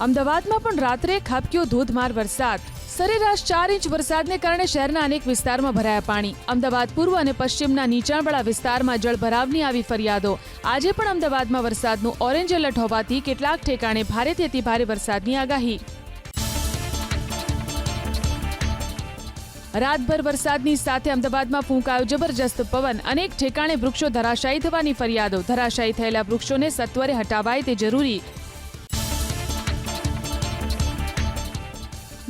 અમદાવાદમાં પણ રાત્રે ખાબક્યો ધોધમાર વરસાદ। સરેરાશ 4 ઇંચ વરસાદને કારણે શહેરના અનેક વિસ્તારમાં ભરાયા પાણી। અમદાવાદ પૂર્વ અને પશ્ચિમના નીચાણવાળા વિસ્તારમાં જળભરાવની આવી ફરિયાદો। આજે પણ અમદાવાદમાં વરસાદનું ઓરેન્જ એલર્ટ હોવાથી કેટલાક ઠેકાણે ભારેથી અતિ ભારે વરસાદની આગાહી। રાતભર વરસાદની સાથે અમદાવાદમાં ફૂંકાયો જબરજસ્ત પવન। અનેક ઠેકાણે વૃક્ષો ધરાશાયી થવાની ફરિયાદો। ધરાશાયી થયેલા વૃક્ષોને સત્વરે હટાવાય તે જરૂરી।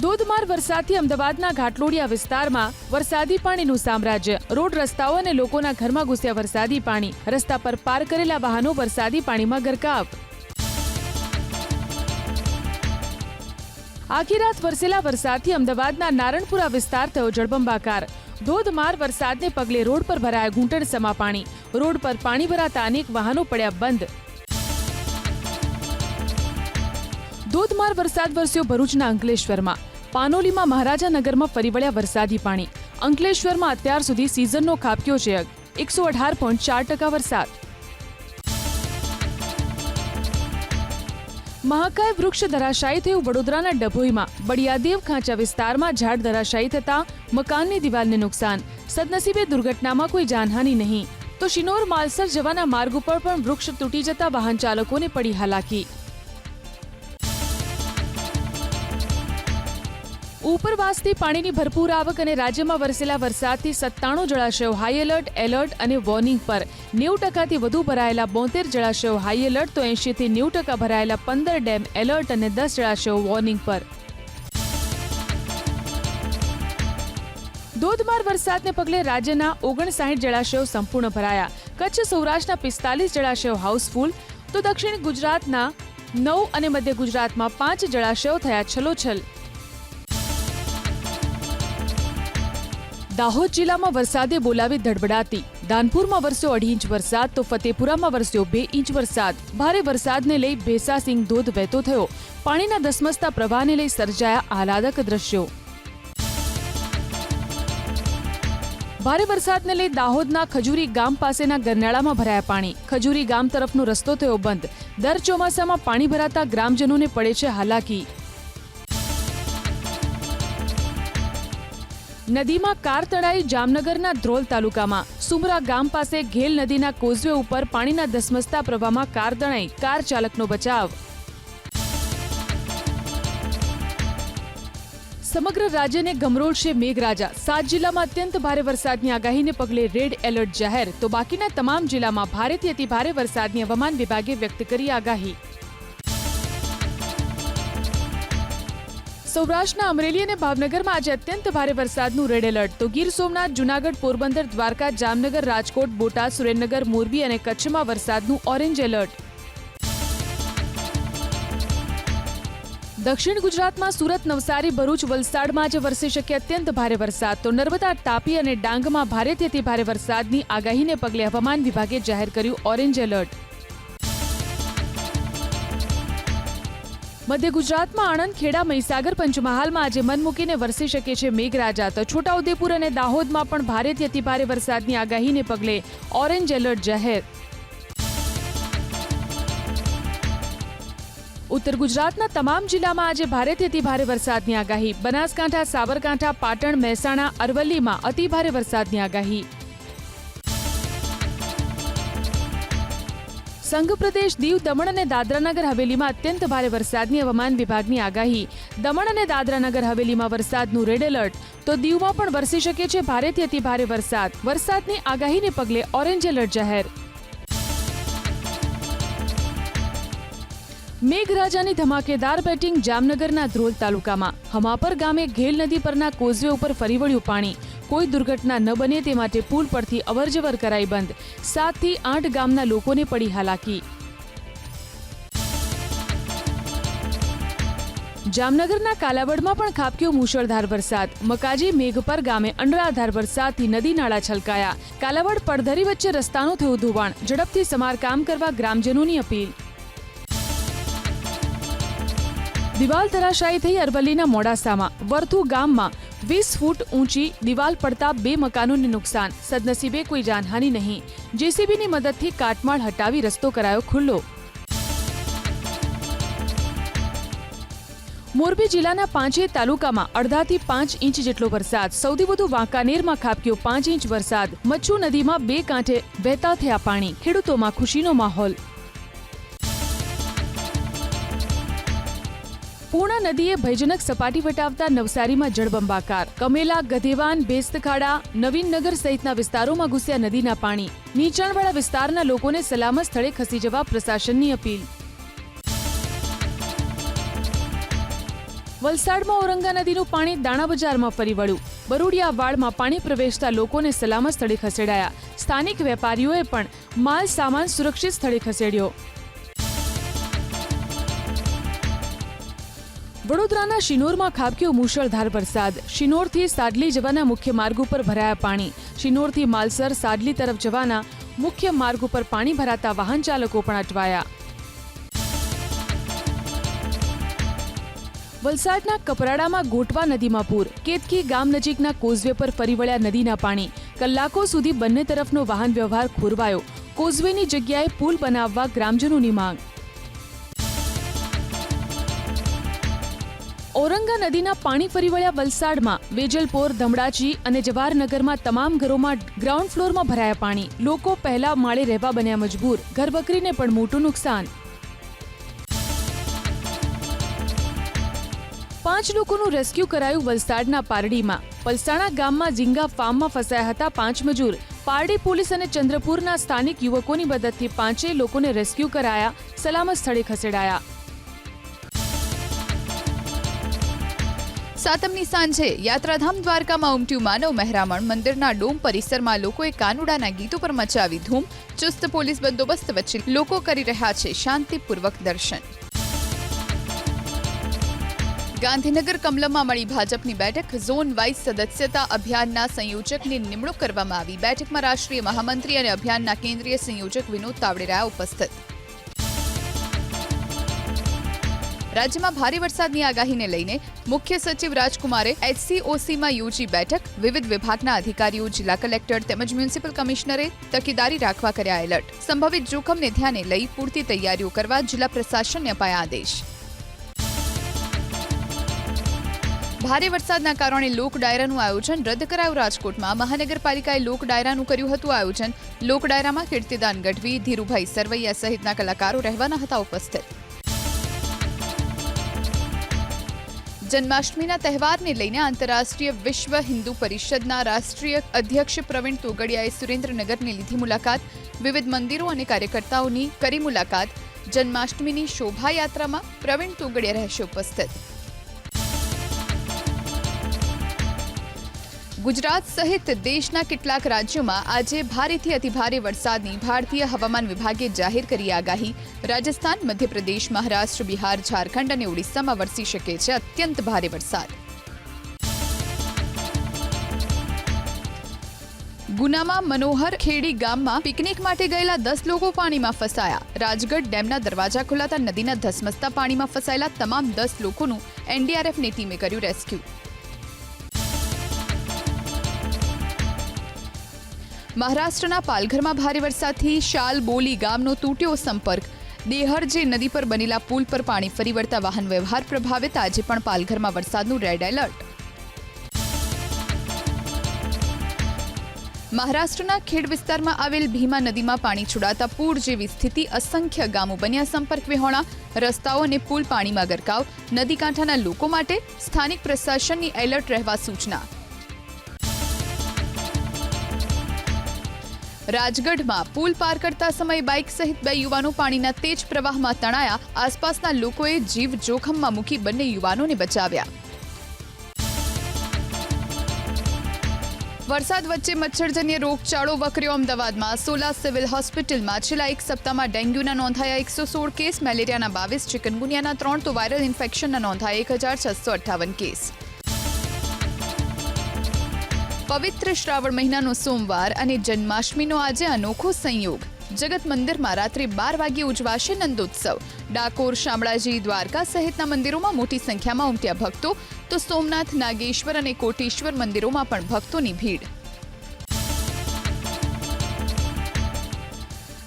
ધોધમાર વરસાદથી અમદાવાદના ઘાટલોડિયા વિસ્તારમાં વરસાદી પાણીનું સામ્રાજ્ય। રોડ રસ્તાઓ અને લોકોના ઘરમાં ઘૂસ્યા વરસાદી પાણી। રસ્તા પર પાર્ક કરેલા વાહનો વરસાદી પાણીમાં ગરકાવ। આખી રાત વરસેલા વરસાદથી અમદાવાદના નારણપુરા વિસ્તાર થયો જળબંબાકાર। ધોધમાર વરસાદને પગલે રોડ પર ભરાયા ઘૂંટણસમા પાણી। રોડ પર પાણી ભરાતા અનેક વાહનો પડ્યા બંધ। ધોધમાર વરસાદ વરસ્યો ભરૂચના અંકલેશ્વરમાં। પાનોલીમાં મહારાજા નગરમાં ફરી વળ્યા વરસાદી પાણી। અંકલેશ્વરમાં અત્યાર સુધી સિઝનનો ખાબક્યો છે 118.4% વરસાદ। મહાકાય વૃક્ષ ધરાશાયી થયું વડોદરાના ડભોઈમાં। બળિયાદેવ ખાંચા વિસ્તારમાં ઝાડ ધરાશાયી થતા મકાનની દિવાલને નુકસાન। સદનસીબે દુર્ઘટનામાં કોઈ જાનહાનિ નહીં, તો શિનોર માલસર જવાના માર્ગ ઉપર પણ વૃક્ષ તૂટી જતા વાહન ચાલકોને પડી હાલાકી। ઉપરવાસથી પાણીની ભરપૂર આવક અને રાજ્યમાં વરસેલા વરસાદથી 97 જળાશયો હાઈ એલર્ટ, એલર્ટ અને વોર્નિંગ પર। 90%થી વધુ ભરાયેલા 72 જળાશયો હાઈ એલર્ટ, તો 80% થી 90% ભરાયેલા 15 ડેમ એલર્ટ અને 10 જળાશયો વોર્નિંગ પર। ધોધમાર વરસાદને પગલે રાજ્યના 59 જળાશયો સંપૂર્ણ ભરાયા। કચ્છ સૌરાષ્ટ્રના 45 જળાશયો હાઉસફુલ, તો દક્ષિણ ગુજરાતના 9 અને મધ્ય ગુજરાતમાં 5 જળાશયો થયા છલોછલ। દાહોદ જિલ્લામાં વરસાદે બોલાવી ધડબડાતી। દાનપુરમાં વરસ્યો 2.5 ઇંચ વરસાદ, તો ફતેપુરામાં વરસ્યો 2 ઇંચ વરસાદ। ભારે વરસાદને લઈ ભેસાસિંગ ધોધ વહેતો થયો। પાણીના ધસમસતા પ્રવાહને લઈ સર્જાયા આહલાદક દ્રશ્યો। ભારે વરસાદને લઈ દાહોદના ખજૂરી ગામ પાસેના ગરનાળામાં ભરાયા પાણી। ખજૂરી ગામ તરફનો રસ્તો થયો બંધ। દર ચોમાસામાં પાણી ભરાતા ગ્રામજનોને પડે છે હાલાકી। નદીમાં કાર તણાઈ જામનગરના ધ્રોલ તાલુકામાં। સુમરા ગામ પાસે ઘેલ નદીના કોઝવે ઉપર પાણીના ધસમસતા પ્રવાહમાં કાર તણાઈ, કાર ચાલકનો બચાવ। સમગ્ર રાજ્યને ગમરોળશે મેઘરાજા। 7 જિલ્લામાં અત્યંત ભારે વરસાદની આગાહીને પગલે રેડ એલર્ટ જાહેર, તો બાકીના તમામ જિલ્લામાં ભારેથી અતિ ભારે વરસાદની હવામાન વિભાગે વ્યક્ત કરી આગાહી। સૌરાષ્ટ્રના અમરેલી અને ભાવનગરમાં આજે અત્યંત ભારે વરસાદનું રેડ એલર્ટ, તો ગીર સોમનાથ, જૂનાગઢ, પોરબંદર, દ્વારકા, જામનગર, રાજકોટ, બોટાદ, સુરેન્દ્રનગર, મોરબી અને કચ્છમાં વરસાદનું ઓરેન્જ એલર્ટ। દક્ષિણ ગુજરાતમાં સુરત, નવસારી, ભરૂચ, વલસાડમાં આજે વરસી શકે અત્યંત ભારે વરસાદ, તો નર્મદા, તાપી અને ડાંગમાં ભારેથી અતિ ભારે વરસાદની આગાહીને પગલે હવામાન વિભાગે જાહેર કર્યું ઓરેન્જ એલર્ટ। મધ્ય ગુજરાતમાં આણંદ, ખેડા, મહીસાગર, પંચમહાલમાં આજે મન મૂકીને વરસી શકે છે મેઘરાજા, તો છોટાઉદેપુર અને દાહોદમાં પણ ભારેથી અતિ ભારે વરસાદની આગાહીને પગલે ઓરેન્જ એલર્ટ જાહેર। ઉત્તર ગુજરાતના તમામ જિલ્લામાં આજે ભારેથી અતિ ભારે વરસાદની આગાહી। બનાસકાંઠા, સાબરકાંઠા, પાટણ, મહેસાણા, અરવલ્લીમાં અતિ ભારે વરસાદની આગાહી। સંઘ પ્રદેશ દીવ, દમણ અને દાદરાનગર હવેલીમાં અત્યંત ભારે વરસાદની હવામાન વિભાગની આગાહી। દમણ અને દાદરાનગર હવેલીમાં વરસાદનું રેડ એલર્ટ, તો દીવમાં પણ વરસી શકે છે ભારેથી અતિ ભારે વરસાદ। વરસાદની આગાહીને પગલે ઓરેન્જ એલર્ટ જાહેર। મેઘરાજાની ધમાકેદાર બેટિંગ જામનગરના ધ્રોલ તાલુકામાં। હમાપર ગામે ઘેલ નદી પરના કોઝવે ઉપર ફરી વળ્યું પાણી। કોઈ દુર્ઘટના ન બને તે માટે પુલ પરથી અવરજવર કરાઈ બંધ। 7 થી 8 ગામના લોકોને પડી હાલાકી। જામનગરના કાલાવડમાં પણ ખાબક્યો મુશળધાર વરસાદ। મકાજી, મેઘપર ગામે અનરાધાર વરસાદથી નદી નાળા છલકાયા। કાલાવડ પડધરી વચ્ચે રસ્તાનું થયું ધોવાણ। ઝડપથી સમારકામ કરવા ગ્રામજનોની અપીલ। દિવાલ ધરાશાયી થઈ અરવલ્લીના મોડાસામાં। વરથુ ગામમાં 20 ફૂટ ઊંચી દિવાલ પડતા 2 મકાનોને નુકસાન। સદનસીબે કોઈ જાનહાનિ નહીં। જેસીબીની મદદથી કાટમાળ હટાવી રસ્તો કરાયો ખુલ્લો। મોરબી જિલ્લાના પાંચેય તાલુકામાં 1.5 થી 5 ઇંચ જેટલો વરસાદ. સૌથી વધુ વાંકાનેરમાં ખાબક્યો 5 ઇંચ વરસાદ. મચ્છુ નદીમાં 2 કાંઠે વહેતા થયા પાણી. ખેડૂતોમાં ખુશીનો માહોલ. પૂર્ણા નદીએ ભયજનક સપાટી વટાવતા નવસારીમાં જળબંબાકાર. કમેલા, ગધેવાન, બેસ્તખાડા, નવીનનગર સહિતના વિસ્તારોમાં ઘૂસ્યા નદીના પાણી. નીચાણવાળા વિસ્તારના લોકોને સલામત સ્થળે ખસી જવા પ્રશાસનની અપીલ. વલસાડમાં ઔરંગા નદીનું પાણી દાણા બજારમાં ફરી વળ્યું. બરુડિયા વાડમાં પાણી પ્રવેશતા લોકોને સલામત સ્થળે ખસેડાયા. સ્થાનિક વેપારીઓએ પણ માલ સામાન સુરક્ષિત સ્થળે ખસેડ્યો. વડોદરાના શિનોરમાં ખાબક્યો મુશળધાર વરસાદ. શિનોરથી સાડલી જવાના મુખ્ય માર્ગ ઉપર ભરાયા પાણી. શિનોરથી માલસર સાડલી તરફ જવાના મુખ્ય માર્ગ ઉપર પાણી ભરાતા વાહન ચાલકો પણ અટવાયા. વલસાડના કપરાડામાં ગોટવા નદીમાં પૂર. કેતકી ગામ નજીકના કોઝવે પર ફરી વળ્યા નદીના પાણી. કલાકો સુધી બંને તરફનો વાહન વ્યવહાર ખોરવાયો. કોઝવેની જગ્યાએ પુલ બનાવવા ગ્રામજનોની માંગ. ઔરંગા નદીના પાણી ફરી વળ્યા વલસાડમાં. વેજલપોર, ધમડાચી અને જવાહરનગરમાં તમામ ઘરોમાં ગ્રાઉન્ડ ફ્લોરમાં ભરાયા પાણી. લોકો પહેલા માળે રહેવા બન્યા મજબૂર. ઘરવકરીને પણ મોટું નુકસાન. 5 લોકોનું રેસ્ક્યુ કરાયું વલસાડના પારડીમાં. પલસાણા ગામમાં ઝીંગા ફાર્મમાં ફસાયા હતા 5 મજૂર. પારડી પોલીસ અને ચંદ્રપુરના સ્થાનિક યુવકોની મદદથી 5 લોકોને રેસ્ક્યુ કરાયા, સલામત સ્થળે ખસેડાયા. સાતમની સાંજે યાત્રાધામ દ્વારકામાં ઉમટ્યું માનવ મહેરામણ. મંદિરના ડોમ પરિસરમાં લોકોએ કાનુડાના ગીતો પર મચાવી ધૂમ. ચુસ્ત પોલીસ બંદોબસ્ત વચ્ચે લોકો કરી રહ્યા છે શાંતિપૂર્વક દર્શન. ગાંધીનગર કમલમમાં મળી ભાજપની બેઠક. ઝોન વાઇઝ સદસ્યતા અભિયાનના સંયોજકની નિમણૂક કરવામાં આવી. બેઠકમાં રાષ્ટ્રીય મહામંત્રી અને અભિયાનના કેન્દ્રીય સંયોજક વિનોદ તાવડેરા ઉપસ્થિત. રાજ્યમાં ભારે વરસાદની આગાહીને લઈને મુખ્ય સચિવ રાજકુમારે HCOCમાં યોજી બેઠક. વિવિધ વિભાગના અધિકારીઓ, જિલ્લા કલેક્ટર તેમજ મ્યુનિસિપલ કમિશનરે તકેદારી રાખવા કર્યા એલર્ટ. સંભવિત જોખમને ધ્યાને લઈ પૂરતી તૈયારીઓ કરવા જિલ્લા પ્રશાસનને અપાયા આદેશ. ભારે વરસાદના કારણે લોક ડાયરાનું આયોજન રદ કરાયું. રાજકોટમાં મહાનગરપાલિકાએ લોક ડાયરાનું કર્યું હતું આયોજન. લોક ડાયરામાં કીર્તિદાન ગઢવી, ધીરુભાઈ સરવૈયા સહિતના કલાકારો રહેવાના હતા ઉપસ્થિત. જન્માષ્ટમીના તહેવારને લઈને આંતરરાષ્ટ્રીય વિશ્વ હિન્દુ પરિષદના રાષ્ટ્રીય અધ્યક્ષ પ્રવીણ તોગડિયાએ સુરેન્દ્રનગરની લીધી મુલાકાત. વિવિધ મંદિરો અને કાર્યકર્તાઓની કરી મુલાકાત. જન્માષ્ટમીની શોભાયાત્રામાં પ્રવીણ તોગડિયા રહેશે ઉપસ્થિત. ગુજરાત સહિત દેશના કેટલાક રાજ્યોમાં આજે ભારેથી અતિભારે વરસાદની ભારતીય હવામાન વિભાગે જાહેર કરી આગાહી. રાજસ્થાન, મધ્યપ્રદેશ, મહારાષ્ટ્ર, બિહાર, ઝારખંડ અને ઓડિશામાં વરસી શકે છે અત્યંત ભારે વરસાદ. ગુનામાં મનોહર ખેડી ગામમાં પિકનિક માટે ગયેલા 10 લોકો પાણીમાં ફસાયા. રાજગઢ ડેમના દરવાજા ખોલાતા નદીના ધસમસતા પાણીમાં ફસાયેલા તમામ 10 લોકોનું NDRFની ટીમે કર્યું રેસ્ક્યુ. મહારાષ્ટ્રના પાલઘરમાં ભારે વરસાદથી શાલબોલી ગામનો તૂટ્યો સંપર્ક. દેહરજે નદી પર બનેલા પુલ પર પાણી ફરી વળતા વાહન વ્યવહાર પ્રભાવિત. આજે પણ પાલઘરમાં વરસાદનું રેડ એલર્ટ. મહારાષ્ટ્રના ખેડ વિસ્તારમાં આવેલ ભીમા નદીમાં પાણી છોડાતા પૂર જેવી સ્થિતિ. અસંખ્ય ગામો બન્યા સંપર્ક વિહોણા. રસ્તાઓ અને પુલ પાણીમાં ગરકાવ. નદી કાંઠાના લોકો માટે સ્થાનિક પ્રશાસનની એલર્ટ રહેવા સૂચના. રાજગઢમાં પુલ પાર કરતા સમયે બાઇક સહિત 2 યુવાનો પાણીના તેજ પ્રવાહમાં તણાયા. આસપાસના લોકોએ જીવ જોખમમાં મૂકી બંને યુવાનોને બચાવ્યા. વરસાદ વચ્ચે મચ્છરજન્ય રોગચાળો વકર્યો અમદાવાદમાં. સોલા સિવિલ હોસ્પિટલમાં છેલ્લા 1 સપ્તાહમાં ડેન્ગ્યુના નોંધાયા 116 કેસ, મેલેરિયાના 22, ચિકનગુનિયાના 3 તો વાયરલ ઇન્ફેક્શનના નોંધાયા 1658 કેસ. પવિત્ર શ્રાવણ મહિનાનો સોમવાર અને જન્માષ્ટમીનો આજે અનોખો સંયોગ. જગત મંદિરમાં રાત્રે 12 વાગ્યે ઉજવાશે નંદોત્સવ. ડાકોર, શામળાજી, દ્વારકા સહિતના મંદિરોમાં મોટી સંખ્યામાં ઉમટ્યા ભક્તો. તો સોમનાથ, નાગેશ્વર અને કોટેશ્વર મંદિરોમાં પણ ભક્તોની ભીડ.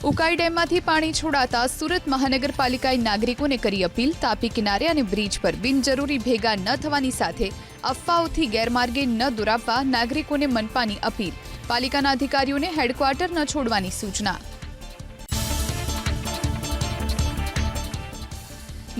ઉકાઈ ડેમમાંથી પાણી છોડાતા સુરત મહાનગરપાલિકાએ નાગરિકોને કરી અપીલ. તાપી કિનારે અને બ્રિજ પર બિનજરૂરી ભેગા ન થવાની સાથે અફવાઓથી ગેરમાર્ગે ન દોરાવવા નાગરિકોને મનપાની અપીલ. પાલિકાના અધિકારીઓને હેડક્વાર્ટર ન છોડવાની સૂચના.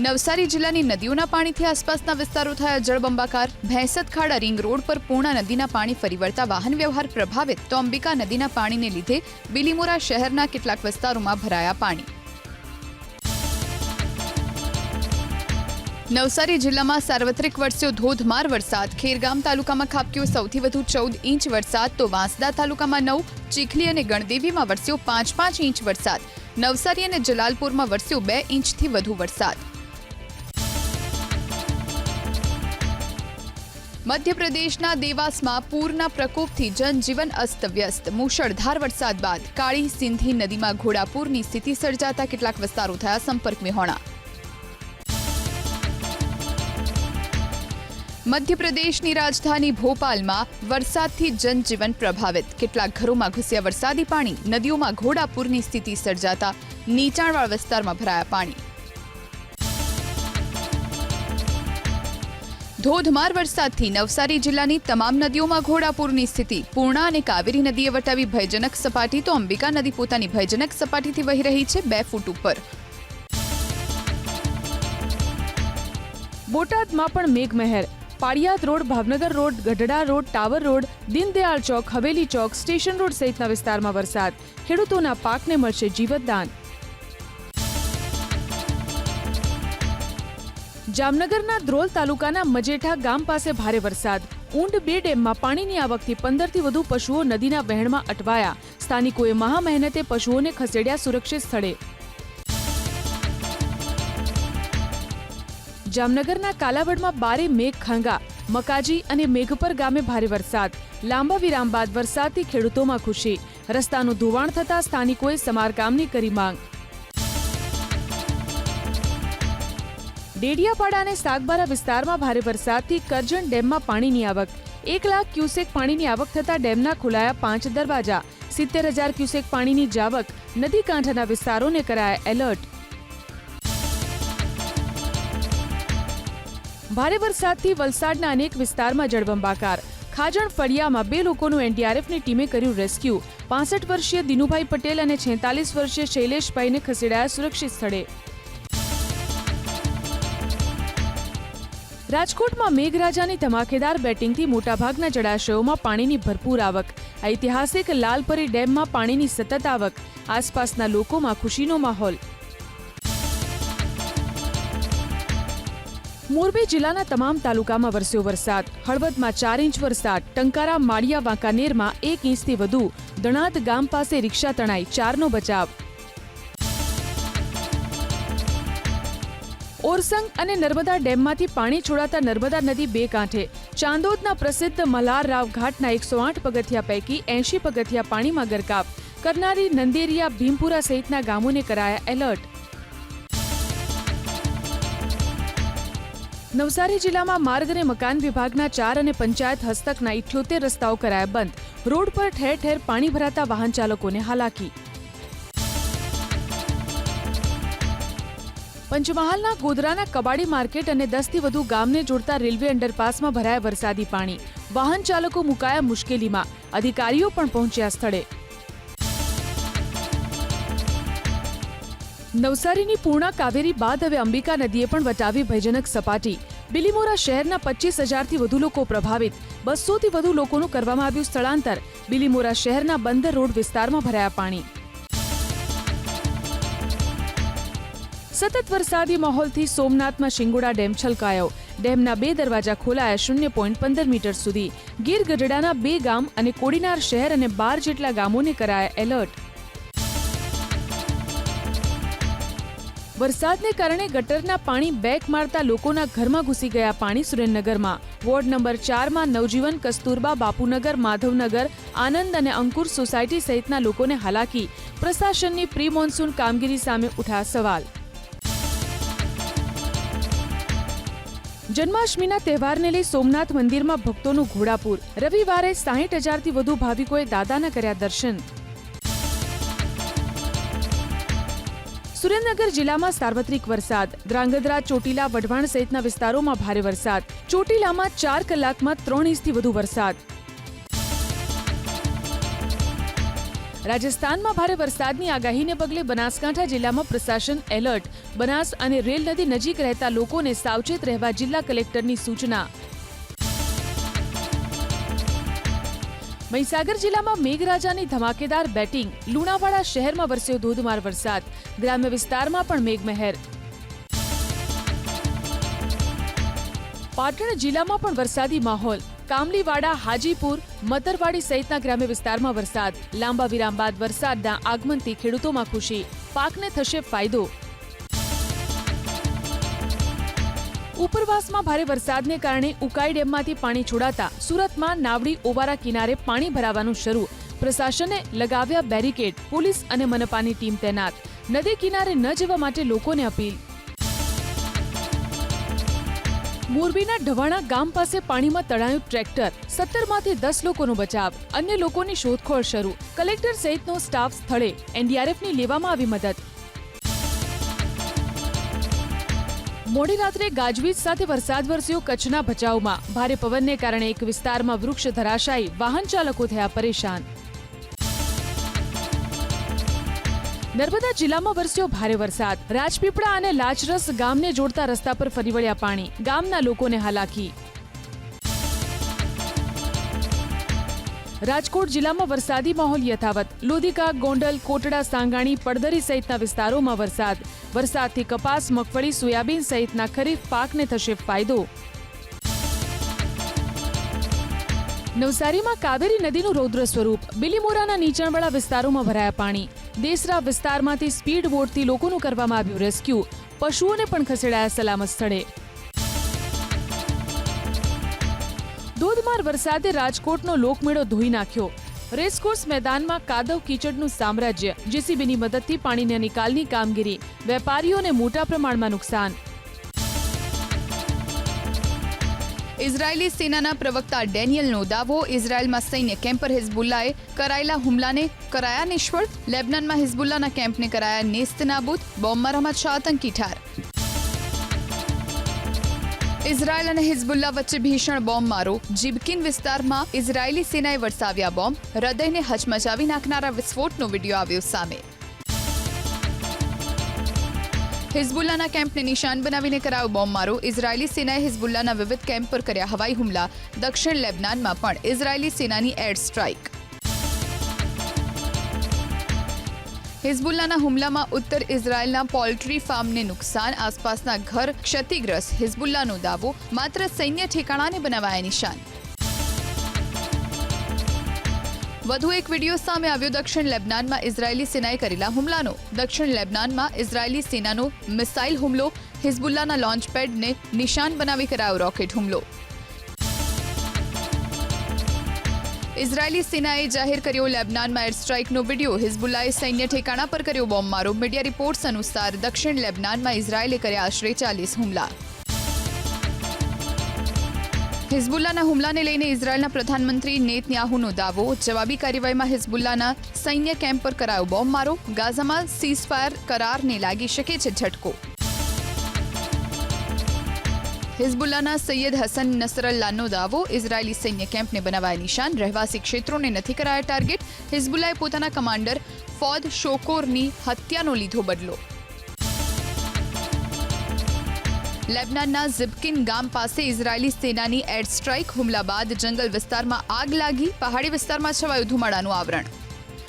નવસારી જિલ્લાની નદીઓના પાણીથી આસપાસના વિસ્તારો થયા જળબંબાકાર. ભેંસદ ખાડા રિંગ રોડ પર પૂર્ણા નદીના પાણી ફરી વળતા વાહન વ્યવહાર પ્રભાવિત, તો અંબિકા નદીના પાણીને લીધે બિલીમોરા શહેરના કેટલાક વિસ્તારોમાં ભરાયા પાણી. નવસારી જિલ્લામાં સાર્વત્રિક વરસ્યો ધોધમાર વરસાદ. ખેરગામ તાલુકામાં ખાબક્યો સૌથી વધુ 14 ઇંચ વરસાદ, તો વાંસદા તાલુકામાં 9, ચીખલી અને ગણદેવીમાં વરસ્યો 5 ઇંચ વરસાદ. નવસારી અને જલાલપુરમાં વરસ્યો 2 ઇંચથી વધુ વરસાદ. મધ્યપ્રદેશના દેવાસમાં પૂરના પ્રકોપથી જનજીવન અસ્તવ્યસ્ત. મુશળધાર વરસાદ બાદ કાળી સિંધી નદીમાં ઘોડાપૂરની સ્થિતિ સર્જાતા કેટલાક વિસ્તારો થયા સંપર્ક વિહોણા. મધ્યપ્રદેશની રાજધાની ભોપાલમાં વરસાદથી જનજીવન પ્રભાવિત. કેટલાક ઘરોમાં ઘૂસ્યા વરસાદી પાણી. નદીઓમાં ઘોડાપૂરની સ્થિતિ સર્જાતા નીચાણવાળા વિસ્તારમાં ભરાયા પાણી. ધોધમાર વરસાદથી નવસારી જિલ્લાની તમામ નદીઓમાં ઘોડાપૂરની સ્થિતિ. પૂર્ણા અને કાવેરી નદીએ વટાવી ભયજનક સપાટી, તો અંબિકા નદી પોતાની ભયજનક સપાટીથી વહી રહી છે 2 ફૂટ ઉપર. બોટાદમાં પણ મેઘમહેર. Paliyad road, Bhavnagar road, Gadhada road, tower road, Deendayal Chowk, Haveli Chowk, station road સહિતના વિસ્તારમાં વરસાદ. ખેડૂતોના પાકને મળશે જીવતદાન. જામનગરના ધ્રોલ તાલુકાના મજેઠા ગામ પાસે ભારે વરસાદ. ઊંડ 2 ડેમમાં પાણીની આવકથી 15થી વધુ પશુઓ નદીના વહેણમાં અટવાયા. સ્થાનિકોએ મહામહેનતે પશુઓને ખસેડ્યા સુરક્ષિત સ્થળે. જામનગરના કાલાવડમાં બારે મેઘ ખાંગા. મકાજી અને મેઘપર ગામે ભારે વરસાદ. લાંબા વિરામ બાદ વરસાદથી ખેડૂતોમાં ખુશી. રસ્તાનું ધોવાણ થતા સ્થાનિકોએ સમારકામની કરી માંગ. ડેડિયાપાડા અને સાગબારા વિસ્તારમાં ભારે વરસાદથી કરજણ ડેમમાં પાણીની આવક. 1 લાખ ક્યુસેક પાણીની આવક થતા ડેમના ખોલાયા 5 દરવાજા. 70,000 ક્યુસેક પાણીની જાવક. નદી કાંઠાના વિસ્તારોને કરાયા એલર્ટ. ભારે વરસાદથી વલસાડના અનેક વિસ્તારમાં જળબંબાકાર. ખાજણ ફળિયામાં 2 લોકોનું એનડીઆરએફની ટીમે કર્યું રેસ્ક્યુ. 65 વર્ષીય દિનુભાઈ પટેલ અને 46 વર્ષીય શૈલેષભાઈને ખસેડાયા સુરક્ષિત સ્થળે. રાજકોટમાં મેઘરાજાની ધમાકેદાર બેટિંગથી મોટાભાગના જળાશયોમાં પાણીની ભરપૂર આવક. ઐતિહાસિક લાલપરી ડેમમાં પાણીની સતત આવક. આસપાસના લોકોમાં ખુશીનો માહોલ. મોરબી જિલ્લાના તમામ તાલુકામાં વરસ્યો વરસાદ. હળવદમાં 4 ઇંચ વરસાદ. ટંકારા, માળિયા, વાંકાનેરમાં 1 ઇંચથી વધુ. દણાત ગામ પાસે રિક્ષા તણાઈ, 4નો બચાવ. ઓરસંગ અને નર્મદા ડેમમાંથી પાણી છોડાતા નર્મદા નદી 2 કાંઠે. ચાંદોદના પ્રસિદ્ધ મલ્હાર રાવ ઘાટના 108 પગથિયા પૈકી 80 પગથિયા પાણીમાં ગરકાવ. કરનારી, નંદેરિયા, ભીમપુરા સહિતના ગામોને કરાયા એલર્ટ. નવસારી જિલ્લામાં માર્ગ અને મકાન વિભાગના 4 અને પંચાયત હસ્તકના 78 રસ્તાઓ કરાયા બંધ. રોડ પર ઠેર ઠેર પાણી ભરાતા વાહન ચાલકોને હાલાકી. પંચમહાલના ગોધરાના કબાડી માર્કેટ અને 10થી વધુ ગામને જોડતા રેલવે અંડરપાસમાં ભરાયા વરસાદી પાણી. વાહન ચાલકો મુકાયા મુશ્કેલીમાં. અધિકારીઓ પણ પહોંચ્યા સ્થળે. નવસારીની પૂર્ણા કાવેરી બાદ હવે અંબિકા નદીએ પણ વટાવી ભયજનક સપાટી. બિલીમોરા શહેરના 25,000થી વધુ લોકો પ્રભાવિત. 200થી વધુ લોકોનું કરવામાં આવ્યું સ્થળાંતર. બિલીમોરા શહેરના બંદર રોડ વિસ્તારમાં ભરાયા પાણી. સતત વરસાદી માહોલથી સોમનાથમાં શિંગોડા ડેમ છલકાયો. ડેમના 2 દરવાજા ખોલાયા 0.15 મીટર સુધી. ગીર ગઢડાના 2 ગામ અને કોડીનાર શહેર અને 12 જેટલા ગામોને કરાયા એલર્ટ. વરસાદને કારણે ગટરના પાણી બેક મારતા લોકોના ઘરમાં ઘૂસી ગયા પાણી. સુરેન્દ્રનગરમાં વોર્ડ નંબર 4માં નવજીવન, કસ્તુરબા, બાપુનગર, માધવનગર, આનંદ અને અંકુર સોસાયટી સહિતના લોકોને હાલાકી. પ્રશાસનની પ્રી મોન્સૂન કામગીરી સામે ઉઠ્યા સવાલ. જન્માષ્ટમીના તહેવારને લઈ સોમનાથ મંદિરમાં ભક્તોનું ઘોડાપૂર. રવિવારે 60,000થી વધુ ભાવિકોએ દાદાના કર્યા દર્શન. સુરેન્દ્રનગર જિલ્લામાં સાર્વત્રિક વરસાદ, ધ્રાંગધ્રા, ચોટીલા, વઢવાણ સહિતના વિસ્તારોમાં ભારે વરસાદ. ચોટીલામાં 4 કલાકમાં 3 ઇંચથી વધુ વરસાદ. રાજસ્થાનમાં ભારે વરસાદની આગાહીને પગલે બનાસકાંઠા જિલ્લામાં પ્રશાસન એલર્ટ. બનાસ અને રેલ નદી નજીક રહેતા લોકોને સાવચેત રહેવા જિલ્લા કલેક્ટરની સૂચના. મહીસાગર જિલ્લામાં મેઘરાજાની ધમાકેદાર બેટિંગ. લુણાવાડા શહેરમાં વરસ્યો ધોધમાર વરસાદ. ગ્રામ્ય વિસ્તારમાં પણ મેઘમહેર. પાટણ જિલ્લામાં પણ વરસાદી માહોલ. કામલીવાડા, હાજીપુર, મતરવાડી સહિતના ગ્રામ્ય વિસ્તારમાં વરસાદ. લાંબા વિરામ બાદ વરસાદના આગમનથી ખેડૂતોમાં ખુશી. પાકને થશે ફાયદો. ઉપરવાસમાં ભારે વરસાદને કારણે ઉકાઈ ડેમમાંથી પાણી છોડાતા સુરતમાં નાવડી ઓવારા કિનારે પાણી ભરાવાનું શરૂ. પ્રશાસને લગાવ્યા બેરિકેડ. પોલીસ અને મનપાની ટીમ તૈનાત. નદી કિનારે ન જવા માટે લોકોને અપીલ. મોરબીના ઢવાણા ગામ પાસે પાણીમાં તણાયું ટ્રેક્ટર. 17માંથી 10 લોકોનો બચાવ. અન્ય લોકોની શોધખોળ શરૂ. કલેક્ટર સહિતનો સ્ટાફ સ્થળે. એનડીઆરએફની લેવામાં આવી મદદ. મોડી રાત્રે ગાજવીજ સાથે વરસાદ વરસ્યો કચ્છના ભચાઉમાં. ભારે પવનને કારણે એક વિસ્તારમાં વૃક્ષ ધરાશાયી. વાહન ચાલકો થયા પરેશાન. નર્મદા જિલ્લામાં વરસ્યો ભારે વરસાદ. રાજપીપળા અને લાચરસ ગામને જોડતા રસ્તા પર ફરી વળ્યા પાણી. ગામના લોકોને હાલાકી. રાજકોટ જિલ્લામાં વરસાદી માહોલ યથાવત. લોધિકા, ગોંડલ, કોટડા, સાંગાણી, પડદરી સહિતના વિસ્તારોમાં વરસાદ. વરસાદથી કપાસ, મગફળી, સોયાબીન સહિતના ખરીફ પાકને થશે ફાયદો. નવસારીમાં કાવેરી નદીનું રૌદ્ર સ્વરૂપ. બિલીમોરાના નીચાણવાળા વિસ્તારોમાં ભરાયા પાણી. દેસરા વિસ્તારમાંથી સ્પીડ બોટથી લોકોનું કરવામાં આવ્યું રેસ્ક્યુ. પશુઓને પણ ખસેડાયા સલામત સ્થળે. ધોધમાર વરસાદે રાજકોટનો લોકમેળો ધોઈ નાખ્યો. રેસકોર્સ મેદાનમાં કાદવ કીચડનું સામ્રાજ્ય. જેસીબીની મદદથી પાણીના નિકાલની કામગીરી. વેપારીઓને મોટા પ્રમાણમાં નુકસાન. ઇઝરાયેલી સેનાના પ્રવક્તા ડેનિયલનો દાવો. ઇઝરાયેલમાં સૈન્ય કેમ્પ પર હિઝબુલ્લાએ કરાયેલા હુમલાને કરાયા નિષ્ફળ. લેબનાનમાં હિઝબુલ્લાના કેમ્પને કરાયા નેસ્તનાબૂદ. બોમ્બમારામાં 6 આતંકી ઠાર. ઇઝરાયેલ અને હિઝબુલ્લા વચ્ચે ભીષણ બોમ્બમારો. જીબકિન વિસ્તારમાં ઇઝરાયેલી સેનાએ વરસાવ્યા બોમ્બ. હૃદયને હચમચાવી નાખનારા વિસ્ફોટનો વિડીયો આવ્યો સામે. હિઝબુલ્લાના કેમ્પને નિશાન બનાવીને કરાયો બોમ્બમારો. ઇઝરાયેલી સેનાએ હિઝબુલ્લાના વિવિધ કેમ્પ પર કર્યા હવાઈ હુમલા. દક્ષિણ લેબનાનમાં પણ ઇઝરાયેલી સેનાની એર સ્ટ્રાઇક. હિઝબુલ્લાના હુમલામાં ઉત્તર ઇઝરાયેલના પોલ્ટ્રી ફાર્મને નુકસાન. આસપાસના ઘર ક્ષતિગ્રસ્ત. હિઝબુલ્લાનો દાવો. માત્ર સૈન્ય ઠેકાણાને બનાવાયા નિશાન. વધુ એક વિડીયો સામે આવ્યો દક્ષિણ લેબનાનમાં ઇઝરાયેલી સેનાએ કરેલા હુમલાનો. દક્ષિણ લેબનાનમાં ઇઝરાયેલી સેનાનો મિસાઇલ હુમલો. હિઝબુલ્લાના લોન્ચ પેડને નિશાન બનાવી કરાયો રોકેટ હુમલો. ઇઝરાયેલી સેનાએ જાહેર કર્યો લેબનાનમાં એર સ્ટ્રાઇકનો વિડીયો. હિઝબુલ્લાએ સૈન્ય ઠેકાણા પર કર્યો બોમ્બમારો. મીડિયા રિપોર્ટ્સ અનુસાર દક્ષિણ લેબનાનમાં ઇઝરાયેલે કર્યા આશરે 40 હુમલા. હિઝબુલ્લાના હુમલાને લઈને ઇઝરાયેલના પ્રધાનમંત્રી નેતન્યાહુનો દાવો. જવાબી કાર્યવાહીમાં હિઝબુલ્લાના સૈન્ય કેમ્પ પર કરાયો બોમ્બમારો. ગાઝામાં સીઝફાયર કરારને લાગી શકે છે ઝટકો. હિઝબુલ્લાના સૈયદ હસન નસરલ્લાનો દાવો. ઇઝરાયેલી સૈન્ય કેમ્પને બનાવાયા નિશાન. રહેવાસી ક્ષેત્રોને નથી કરાયા ટાર્ગેટ. હિઝબુલ્લાએ પોતાના કમાન્ડર ફોદ શોકોરની હત્યાનો લીધો બદલો. લેબનાનના ઝિબકિન ગામ પાસે ઇઝરાયેલી સેનાની એર સ્ટ્રાઇક. હુમલા બાદ જંગલ વિસ્તારમાં આગ લાગી. પહાડી વિસ્તારમાં છવાયું ધુમાડાનું આવરણ.